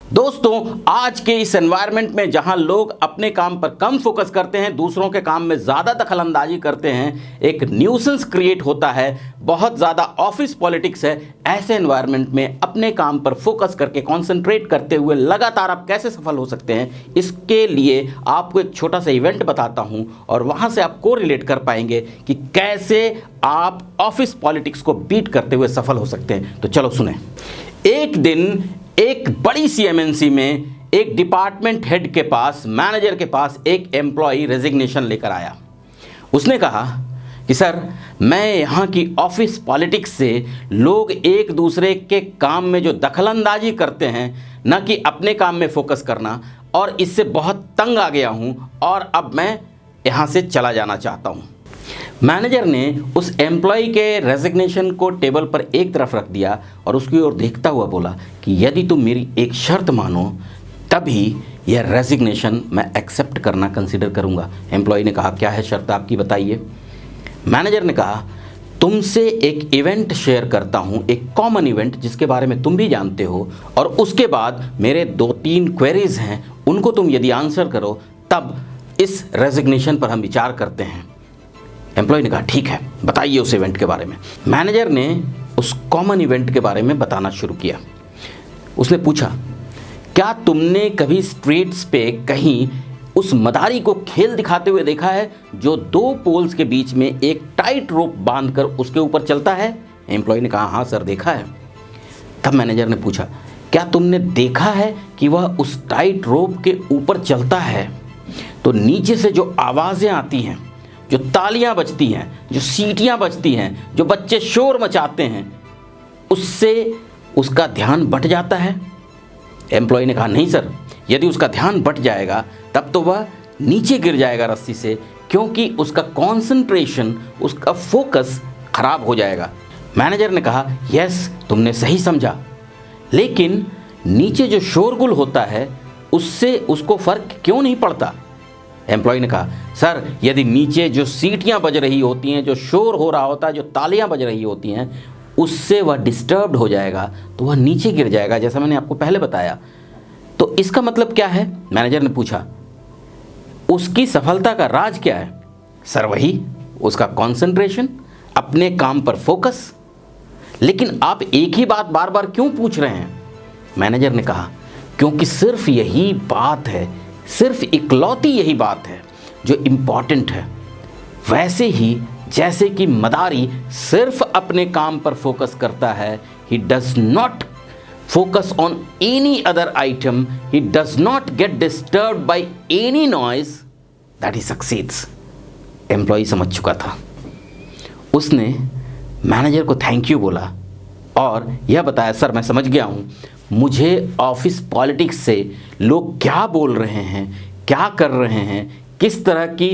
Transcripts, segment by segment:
दोस्तों, आज के इस एनवायरनमेंट में जहां लोग अपने काम पर कम फोकस करते हैं, दूसरों के काम में ज़्यादा दखलंदाजी करते हैं, एक न्यूसेंस क्रिएट होता है, बहुत ज़्यादा ऑफिस पॉलिटिक्स है। ऐसे एनवायरनमेंट में अपने काम पर फोकस करके कंसंट्रेट करते हुए लगातार आप कैसे सफल हो सकते हैं, इसके लिए आपको एक छोटा सा इवेंट बताता हूं और वहां से आप को रिलेट कर पाएंगे कि कैसे आप ऑफिस पॉलिटिक्स को बीट करते हुए सफल हो सकते हैं। तो चलो सुने। एक दिन एक बड़ी सी एमएनसी में एक डिपार्टमेंट हेड के पास, मैनेजर के पास एक एम्प्लॉय रेजिग्नेशन लेकर आया। उसने कहा कि सर, मैं यहाँ की ऑफिस पॉलिटिक्स से लोग एक दूसरे के काम में जो दखलंदाजी करते हैं, न कि अपने काम में फोकस करना, और इससे बहुत तंग आ गया हूँ और अब मैं यहाँ से चला जाना चाहता हूँ। मैनेजर ने उस एम्प्लॉय के रेजिग्नेशन को टेबल पर एक तरफ रख दिया और उसकी ओर देखता हुआ बोला कि यदि तुम मेरी एक शर्त मानो तभी यह रेजिग्नेशन मैं एक्सेप्ट करना कंसीडर करूंगा। एम्प्लॉय ने कहा, क्या है शर्त आपकी, बताइए। मैनेजर ने कहा, तुमसे एक इवेंट शेयर करता हूं, एक कॉमन इवेंट जिसके बारे में तुम भी जानते हो, और उसके बाद मेरे 2-3 क्वेरीज हैं, उनको तुम यदि आंसर करो तब इस रेजिग्नेशन पर हम विचार करते हैं। एम्प्लॉय ने कहा, ठीक है, बताइए उस इवेंट के बारे में। मैनेजर ने उस कॉमन इवेंट के बारे में बताना शुरू किया। उसने पूछा, क्या तुमने कभी स्ट्रीट्स पे कहीं उस मदारी को खेल दिखाते हुए देखा है जो 2 पोल्स के बीच में एक टाइट रोप बांधकर उसके ऊपर चलता है? एम्प्लॉय ने कहा, हाँ सर, देखा है। तब मैनेजर ने पूछा, क्या तुमने देखा है कि वह उस टाइट रोप के ऊपर चलता है तो नीचे से जो आवाज़ें आती हैं, जो तालियां बजती हैं, जो सीटियां बजती हैं, जो बच्चे शोर मचाते हैं, उससे उसका ध्यान बट जाता है? एम्प्लॉय ने कहा, नहीं सर, यदि उसका ध्यान बट जाएगा तब तो वह नीचे गिर जाएगा रस्सी से, क्योंकि उसका कंसंट्रेशन, उसका फोकस खराब हो जाएगा। मैनेजर ने कहा, यस, तुमने सही समझा, लेकिन नीचे जो शोरगुल होता है उससे उसको फर्क क्यों नहीं पड़ता? एम्प्लॉय ने कहा, सर, यदि नीचे जो सीटियां बज रही होती हैं, जो शोर हो रहा होता है, जो तालियां बज रही होती हैं, उससे वह डिस्टर्ब्ड हो जाएगा तो वह नीचे गिर जाएगा, जैसा मैंने आपको पहले बताया। तो इसका मतलब क्या है? मैनेजर ने पूछा। उसकी सफलता का राज क्या है? सर, वही उसका कंसंट्रेशन, अपने काम पर फोकस। लेकिन आप एक ही बात बार बार क्यों पूछ रहे हैं? मैनेजर ने कहा, क्योंकि सिर्फ यही बात है, सिर्फ इकलौती यही बात है जो इम्पॉर्टेंट है। वैसे ही जैसे कि मदारी सिर्फ अपने काम पर फोकस करता है, he does not focus on any other item, he does not get disturbed by any noise, that he succeeds. Employ समझ चुका था। उसने मैनेजर को थैंक यू बोला और यह बताया, सर, मैं समझ गया हूँ, मुझे ऑफिस पॉलिटिक्स से लोग क्या बोल रहे हैं, क्या कर रहे हैं, किस तरह की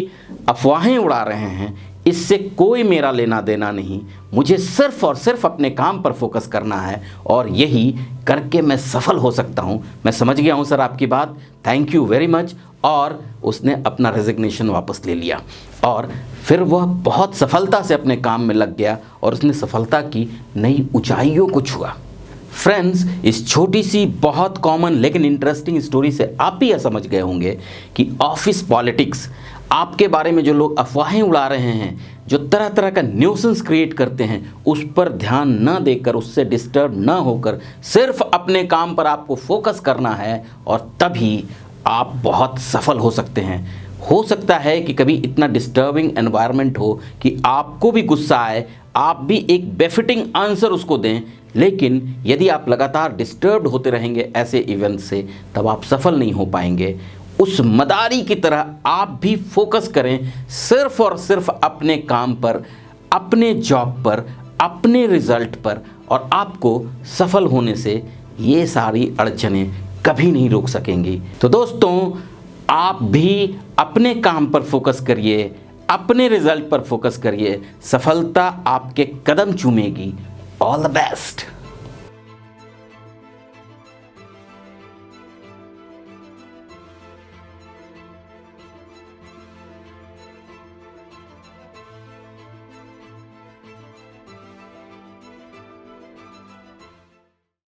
अफवाहें उड़ा रहे हैं, इससे कोई मेरा लेना देना नहीं। मुझे सिर्फ और सिर्फ अपने काम पर फोकस करना है और यही करके मैं सफल हो सकता हूँ। मैं समझ गया हूँ सर आपकी बात, थैंक यू वेरी मच। और उसने अपना रेजिग्नेशन वापस ले लिया और फिर वह बहुत सफलता से अपने काम में लग गया और उसने सफलता की नई ऊंचाइयों को छुआ। फ्रेंड्स, इस छोटी सी बहुत कॉमन लेकिन इंटरेस्टिंग स्टोरी से आप भी यह समझ गए होंगे कि ऑफिस पॉलिटिक्स, आपके बारे में जो लोग अफवाहें उड़ा रहे हैं, जो तरह तरह का न्यूसेंस क्रिएट करते हैं, उस पर ध्यान न देकर, उससे डिस्टर्ब न होकर सिर्फ अपने काम पर आपको फोकस करना है और तभी आप बहुत सफल हो सकते हैं। हो सकता है कि कभी इतना डिस्टर्बिंग एनवायरनमेंट हो कि आपको भी गुस्सा आए, आप भी एक बेफिटिंग आंसर उसको दें, लेकिन यदि आप लगातार डिस्टर्ब्ड होते रहेंगे ऐसे इवेंट से, तब आप सफल नहीं हो पाएंगे। उस मदारी की तरह आप भी फोकस करें सिर्फ और सिर्फ अपने काम पर, अपने जॉब पर, अपने रिजल्ट पर, और आपको सफल होने से ये सारी अड़चनें कभी नहीं रोक सकेंगी। तो दोस्तों, आप भी अपने काम पर फोकस करिए, अपने रिजल्ट पर फोकस करिए, सफलता आपके कदम चूमेगी। All the best.